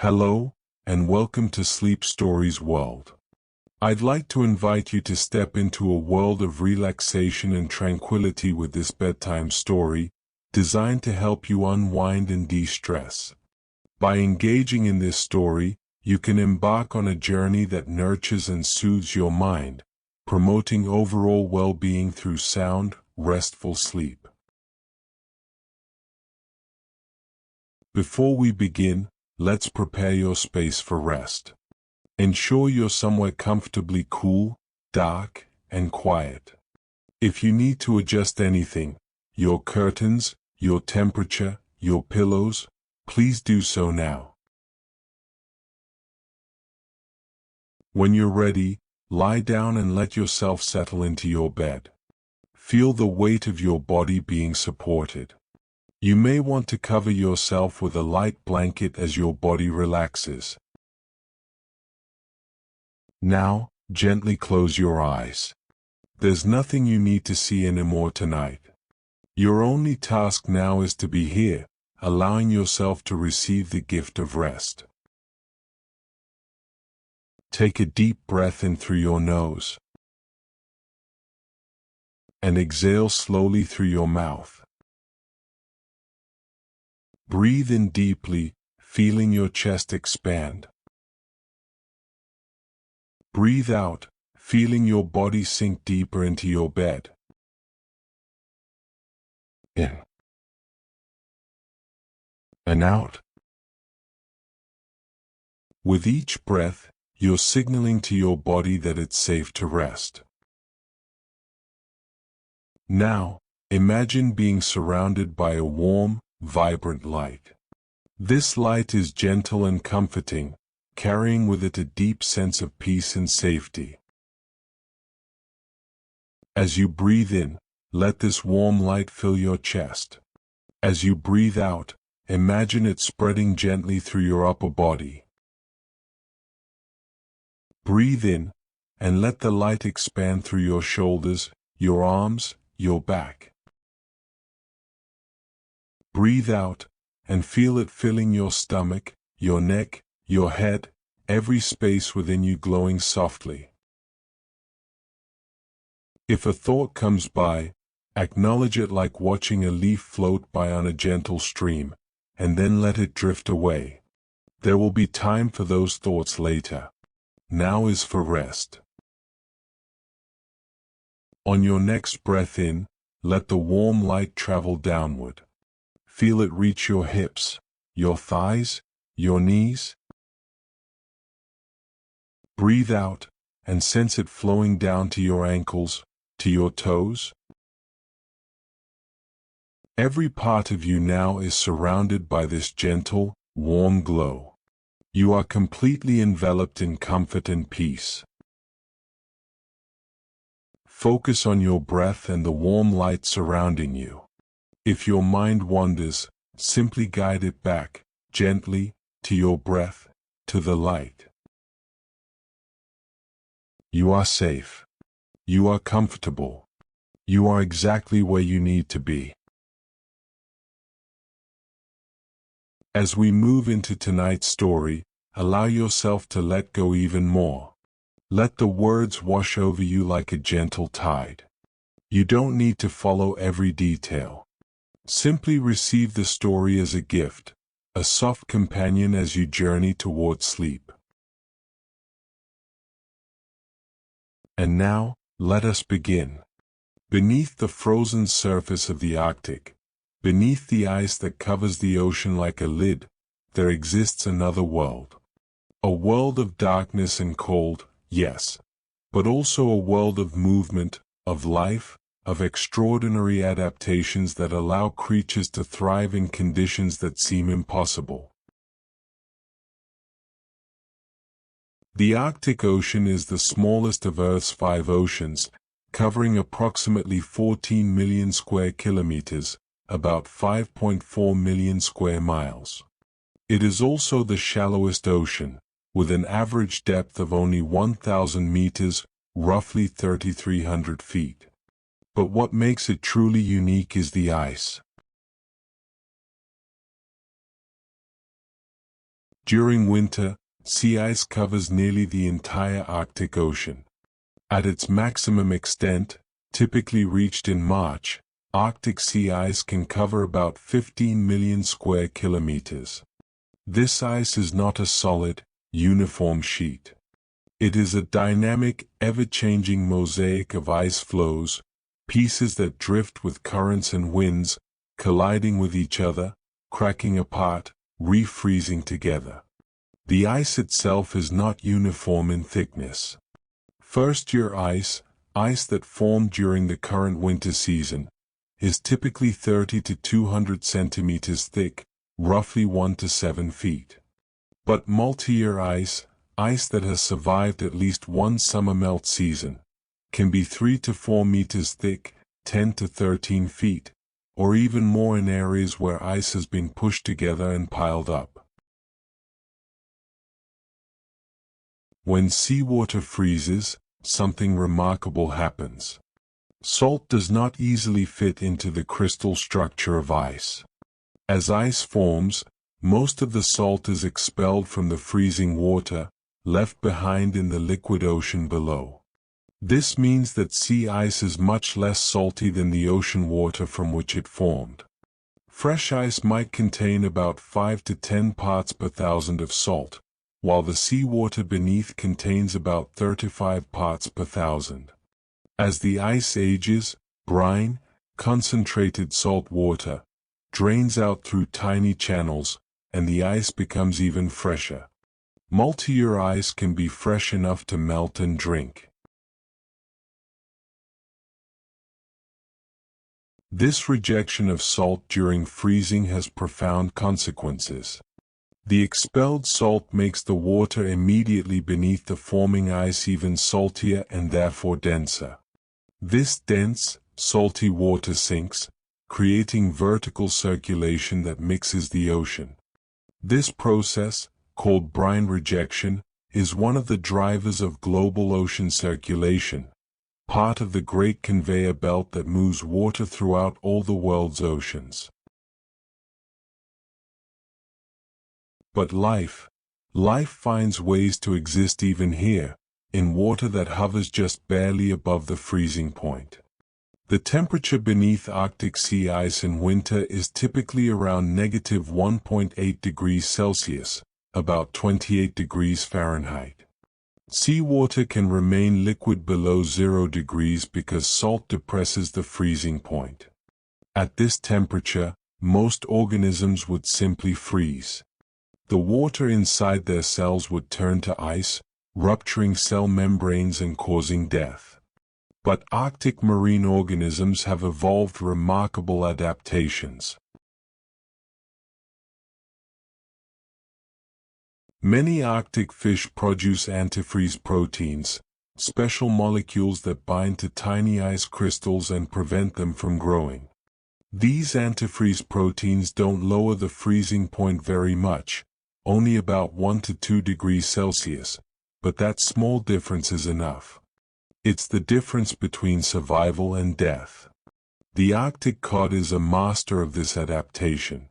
Hello, and welcome to Sleep Stories World. I'd like to invite you to step into a world of relaxation and tranquility with this bedtime story, designed to help you unwind and de-stress. By engaging in this story, you can embark on a journey that nurtures and soothes your mind, promoting overall well-being through sound, restful sleep. Before we begin, let's prepare your space for rest. Ensure you're somewhere comfortably cool, dark, and quiet. If you need to adjust anything, your curtains, your temperature, your pillows, please do so now. When you're ready, lie down and let yourself settle into your bed. Feel the weight of your body being supported. You may want to cover yourself with a light blanket as your body relaxes. Now, gently close your eyes. There's nothing you need to see anymore tonight. Your only task now is to be here, allowing yourself to receive the gift of rest. Take a deep breath in through your nose and exhale slowly through your mouth. Breathe in deeply, feeling your chest expand. Breathe out, feeling your body sink deeper into your bed. In and out. With each breath, you're signaling to your body that it's safe to rest. Now, imagine being surrounded by a warm, vibrant light. This light is gentle and comforting, carrying with it a deep sense of peace and safety. As you breathe in, let this warm light fill your chest. As you breathe out, imagine it spreading gently through your upper body. Breathe in, and let the light expand through your shoulders, your arms, your back. Breathe out, and feel it filling your stomach, your neck, your head, every space within you glowing softly. If a thought comes by, acknowledge it like watching a leaf float by on a gentle stream, and then let it drift away. There will be time for those thoughts later. Now is for rest. On your next breath in, let the warm light travel downward. Feel it reach your hips, your thighs, your knees. Breathe out, and sense it flowing down to your ankles, to your toes. Every part of you now is surrounded by this gentle, warm glow. You are completely enveloped in comfort and peace. Focus on your breath and the warm light surrounding you. If your mind wanders, simply guide it back, gently, to your breath, to the light. You are safe. You are comfortable. You are exactly where you need to be. As we move into tonight's story, allow yourself to let go even more. Let the words wash over you like a gentle tide. You don't need to follow every detail. Simply receive the story as a gift, a soft companion as you journey toward sleep. And now, let us begin. Beneath the frozen surface of the Arctic, beneath the ice that covers the ocean like a lid, there exists another world. A world of darkness and cold, yes, but also a world of movement, of life, of extraordinary adaptations that allow creatures to thrive in conditions that seem impossible. The Arctic Ocean is the smallest of Earth's 5 oceans, covering approximately 14 million square kilometers, about 5.4 million square miles. It is also the shallowest ocean, with an average depth of only 1,000 meters, roughly 3,300 feet. But what makes it truly unique is the ice. During winter, sea ice covers nearly the entire Arctic Ocean. At its maximum extent, typically reached in March, Arctic sea ice can cover about 15 million square kilometers. This ice is not a solid, uniform sheet. It is a dynamic, ever-changing mosaic of ice flows, pieces that drift with currents and winds, colliding with each other, cracking apart, refreezing together. The ice itself is not uniform in thickness. First-year ice, ice that formed during the current winter season, is typically 30 to 200 centimeters thick, roughly 1 to 7 feet. But multi-year ice, ice that has survived at least one summer melt season, can be 3 to 4 meters thick, 10 to 13 feet, or even more in areas where ice has been pushed together and piled up. When seawater freezes, something remarkable happens. Salt does not easily fit into the crystal structure of ice. As ice forms, most of the salt is expelled from the freezing water, left behind in the liquid ocean below. This means that sea ice is much less salty than the ocean water from which it formed. Fresh ice might contain about 5 to 10 parts per thousand of salt, while the seawater beneath contains about 35 parts per thousand. As the ice ages, brine, concentrated salt water, drains out through tiny channels, and the ice becomes even fresher. Multi-year ice can be fresh enough to melt and drink. This rejection of salt during freezing has profound consequences. The expelled salt makes the water immediately beneath the forming ice even saltier and therefore denser. This dense, salty water sinks, creating vertical circulation that mixes the ocean. This process, called brine rejection, is one of the drivers of global ocean circulation, part of the great conveyor belt that moves water throughout all the world's oceans. But life finds ways to exist even here, in water that hovers just barely above the freezing point. The temperature beneath Arctic sea ice in winter is typically around -1.8 degrees Celsius, about 28 degrees Fahrenheit. Seawater can remain liquid below 0 degrees because salt depresses the freezing point. At this temperature, most organisms would simply freeze. The water inside their cells would turn to ice, rupturing cell membranes and causing death. But Arctic marine organisms have evolved remarkable adaptations. Many Arctic fish produce antifreeze proteins, special molecules that bind to tiny ice crystals and prevent them from growing. These antifreeze proteins don't lower the freezing point very much, only about 1 to 2 degrees Celsius, but that small difference is enough. It's the difference between survival and death. The Arctic cod is a master of this adaptation.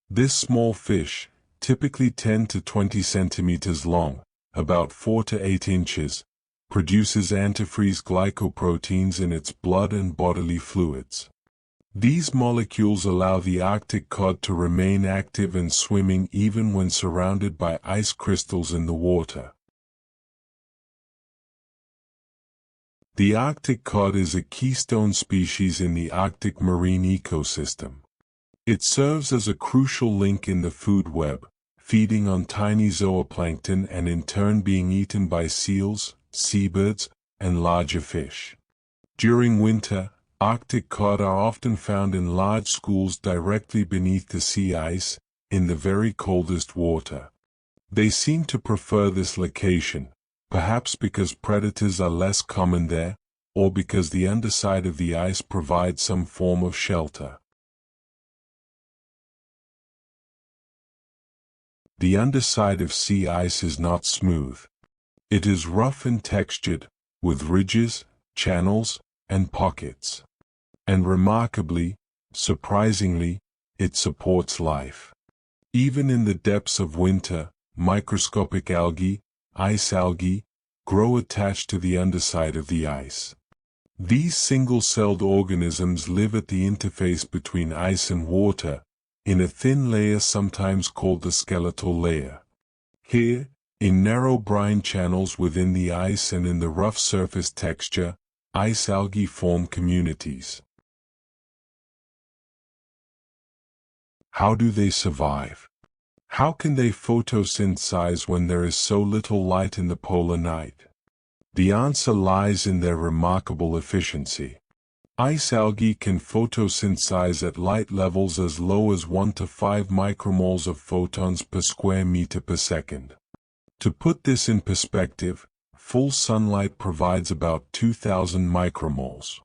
This small fish, typically 10 to 20 centimeters long, about 4 to 8 inches, produces antifreeze glycoproteins in its blood and bodily fluids. These molecules allow the Arctic cod to remain active and swimming even when surrounded by ice crystals in the water. The Arctic cod is a keystone species in the Arctic marine ecosystem. It serves as a crucial link in the food web, feeding on tiny zooplankton and in turn being eaten by seals, seabirds, and larger fish. During winter, Arctic cod are often found in large schools directly beneath the sea ice, in the very coldest water. They seem to prefer this location, perhaps because predators are less common there, or because the underside of the ice provides some form of shelter. The underside of sea ice is not smooth. It is rough and textured, with ridges, channels, and pockets. And remarkably, surprisingly, it supports life. Even in the depths of winter, microscopic algae, ice algae, grow attached to the underside of the ice. These single-celled organisms live at the interface between ice and water, in a thin layer sometimes called the skeletal layer. Here, in narrow brine channels within the ice and in the rough surface texture, ice algae form communities. How do they survive? How can they photosynthesize when there is so little light in the polar night? The answer lies in their remarkable efficiency. Ice algae can photosynthesize at light levels as low as 1 to 5 micromoles of photons per square meter per second. To put this in perspective, full sunlight provides about 2,000 micromoles.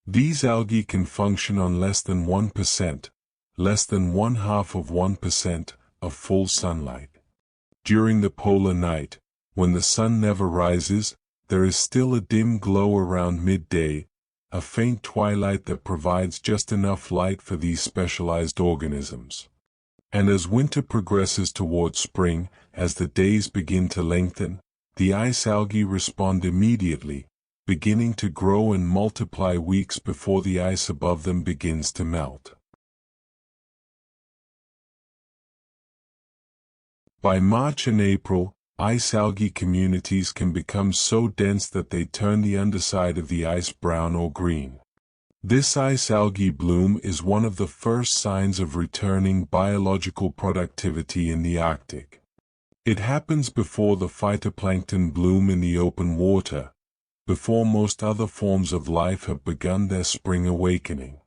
These algae can function on less than 1%, less than 0.5% of full sunlight. During the polar night, when the sun never rises, there is still a dim glow around midday, a faint twilight that provides just enough light for these specialized organisms. And as winter progresses towards spring, as the days begin to lengthen, the ice algae respond immediately, beginning to grow and multiply weeks before the ice above them begins to melt. By March and April, ice algae communities can become so dense that they turn the underside of the ice brown or green. This ice algae bloom is one of the first signs of returning biological productivity in the Arctic. It happens before the phytoplankton bloom in the open water, before most other forms of life have begun their spring awakening.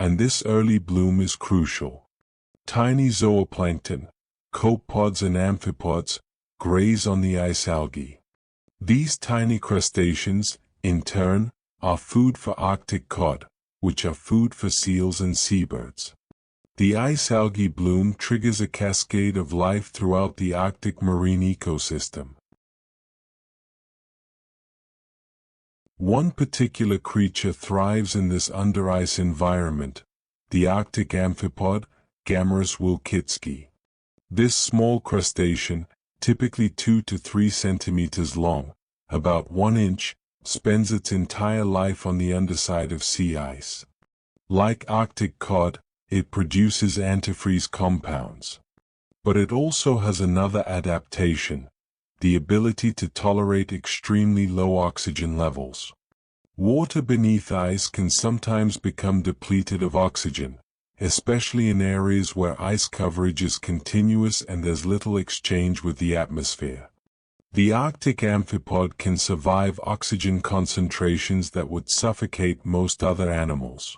And this early bloom is crucial. Tiny zooplankton, copepods and amphipods, graze on the ice algae. These tiny crustaceans, in turn, are food for Arctic cod, which are food for seals and seabirds. The ice algae bloom triggers a cascade of life throughout the Arctic marine ecosystem. One particular creature thrives in this under-ice environment, the Arctic amphipod, Gammarus wilkitsky. This small crustacean, typically 2 to 3 centimeters long, about 1 inch, spends its entire life on the underside of sea ice. Like Arctic cod, it produces antifreeze compounds. But it also has another adaptation, the ability to tolerate extremely low oxygen levels. Water beneath ice can sometimes become depleted of oxygen, especially in areas where ice coverage is continuous and there's little exchange with the atmosphere. The Arctic amphipod can survive oxygen concentrations that would suffocate most other animals.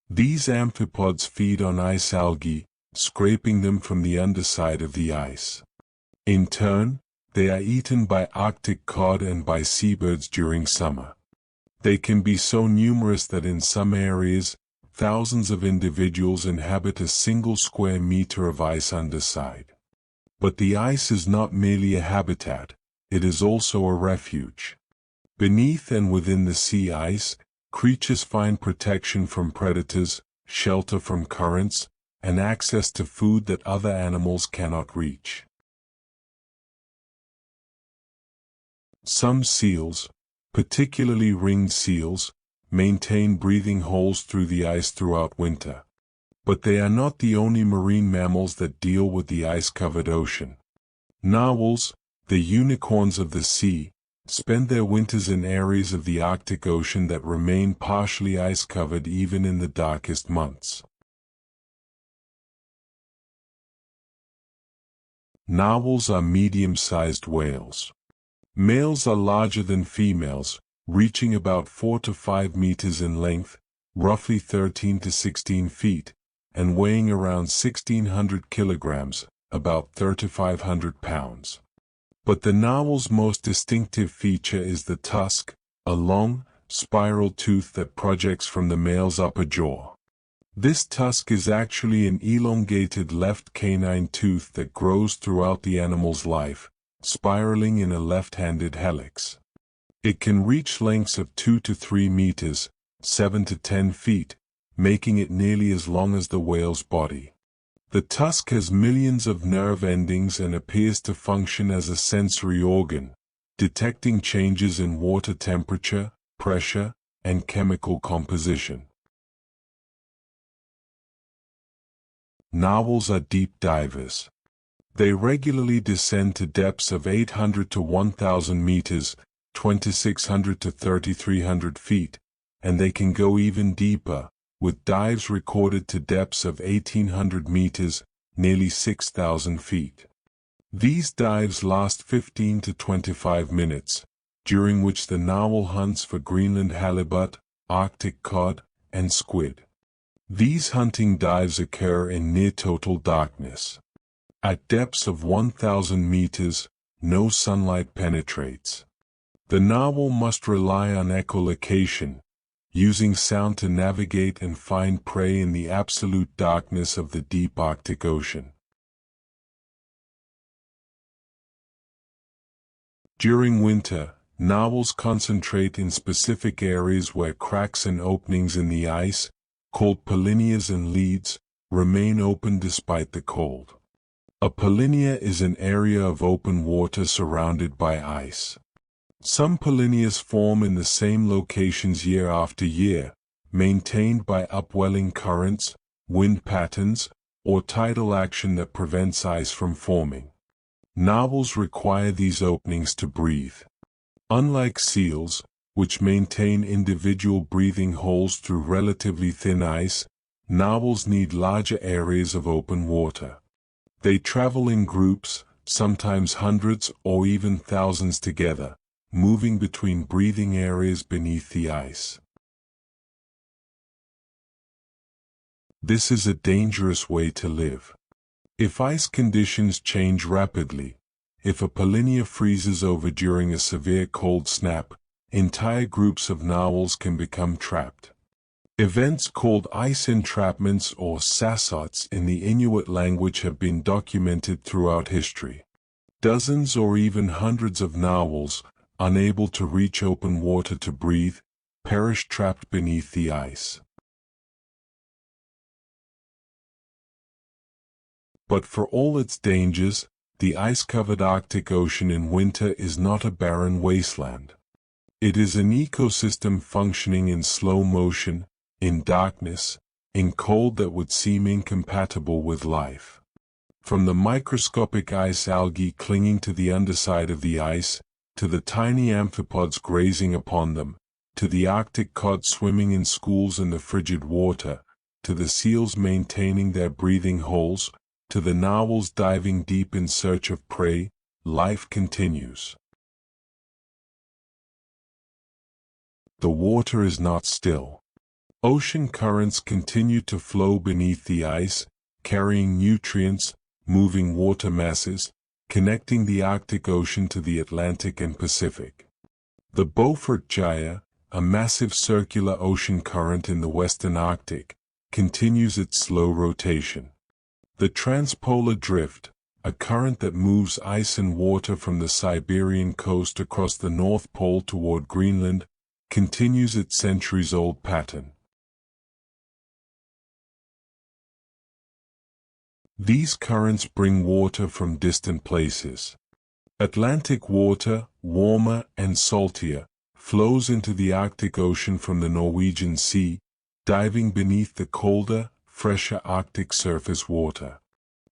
These amphipods feed on ice algae, scraping them from the underside of the ice. In turn, they are eaten by Arctic cod and by seabirds during summer. They can be so numerous that in some areas, thousands of individuals inhabit a single square meter of ice underside. But the ice is not merely a habitat, it is also a refuge. Beneath and within the sea ice, creatures find protection from predators, shelter from currents, and access to food that other animals cannot reach. Some seals, particularly ringed seals, maintain breathing holes through the ice throughout winter. But they are not the only marine mammals that deal with the ice-covered ocean. Narwhals, the unicorns of the sea, spend their winters in areas of the Arctic Ocean that remain partially ice-covered even in the darkest months. Narwhals are medium-sized whales. Males are larger than females, reaching about 4 to 5 meters in length, roughly 13 to 16 feet, and weighing around 1,600 kilograms, about 3,500 pounds. But the narwhal's most distinctive feature is the tusk, a long, spiral tooth that projects from the male's upper jaw. This tusk is actually an elongated left canine tooth that grows throughout the animal's life, spiraling in a left-handed helix. It can reach lengths of 2 to 3 meters, 7 to 10 feet, making it nearly as long as the whale's body. The tusk has millions of nerve endings and appears to function as a sensory organ, detecting changes in water temperature, pressure, and chemical composition. Narwhals are deep divers. They regularly descend to depths of 800 to 1,000 meters, 2,600 to 3,300 feet, and they can go even deeper, with dives recorded to depths of 1,800 meters, nearly 6,000 feet. These dives last 15 to 25 minutes, during which the narwhal hunts for Greenland halibut, Arctic cod, and squid. These hunting dives occur in near-total darkness. At depths of 1,000 meters, no sunlight penetrates. The narwhal must rely on echolocation, using sound to navigate and find prey in the absolute darkness of the deep Arctic Ocean. During winter, narwhals concentrate in specific areas where cracks and openings in the ice, called polynyas and leads, remain open despite the cold. A polynya is an area of open water surrounded by ice. Some polynyas form in the same locations year after year, maintained by upwelling currents, wind patterns, or tidal action that prevents ice from forming. Narwhals require these openings to breathe. Unlike seals, which maintain individual breathing holes through relatively thin ice, narwhals need larger areas of open water. They travel in groups, sometimes hundreds or even thousands together, moving between breathing areas beneath the ice. This is a dangerous way to live. If ice conditions change rapidly, if a polynya freezes over during a severe cold snap, entire groups of narwhals can become trapped. Events called ice entrapments or sassots in the Inuit language have been documented throughout history. Dozens or even hundreds of narwhals, unable to reach open water to breathe, perish trapped beneath the ice. But for all its dangers, the ice-covered Arctic Ocean in winter is not a barren wasteland. It is an ecosystem functioning in slow motion, in darkness, in cold that would seem incompatible with life. From the microscopic ice algae clinging to the underside of the ice, to the tiny amphipods grazing upon them, to the Arctic cod swimming in schools in the frigid water, to the seals maintaining their breathing holes, to the narwhals diving deep in search of prey, life continues. The water is not still. Ocean currents continue to flow beneath the ice, carrying nutrients, moving water masses, connecting the Arctic Ocean to the Atlantic and Pacific. The Beaufort Gyre, a massive circular ocean current in the western Arctic, continues its slow rotation. The transpolar drift, a current that moves ice and water from the Siberian coast across the North Pole toward Greenland, continues its centuries-old pattern. These currents bring water from distant places. Atlantic water, warmer and saltier, flows into the Arctic Ocean from the Norwegian Sea, diving beneath the colder, fresher Arctic surface water.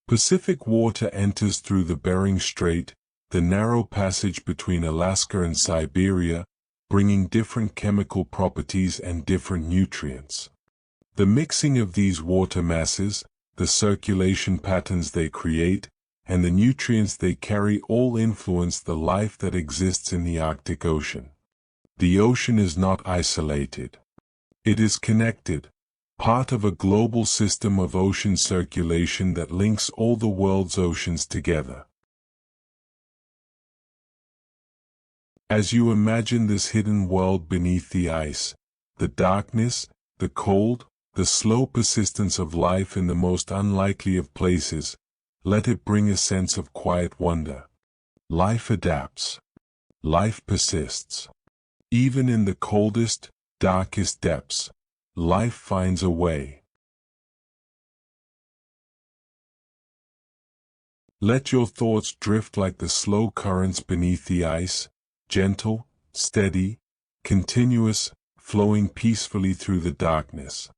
Pacific water enters through the Bering Strait, the narrow passage between Alaska and Siberia, bringing different chemical properties and different nutrients. The mixing of these water masses, the circulation patterns they create, and the nutrients they carry all influence the life that exists in the Arctic Ocean. The ocean is not isolated. It is connected, part of a global system of ocean circulation that links all the world's oceans together. As you imagine this hidden world beneath the ice, the darkness, the cold, the slow persistence of life in the most unlikely of places, let it bring a sense of quiet wonder. Life adapts. Life persists. Even in the coldest, darkest depths, life finds a way. Let your thoughts drift like the slow currents beneath the ice, gentle, steady, continuous, flowing peacefully through the darkness.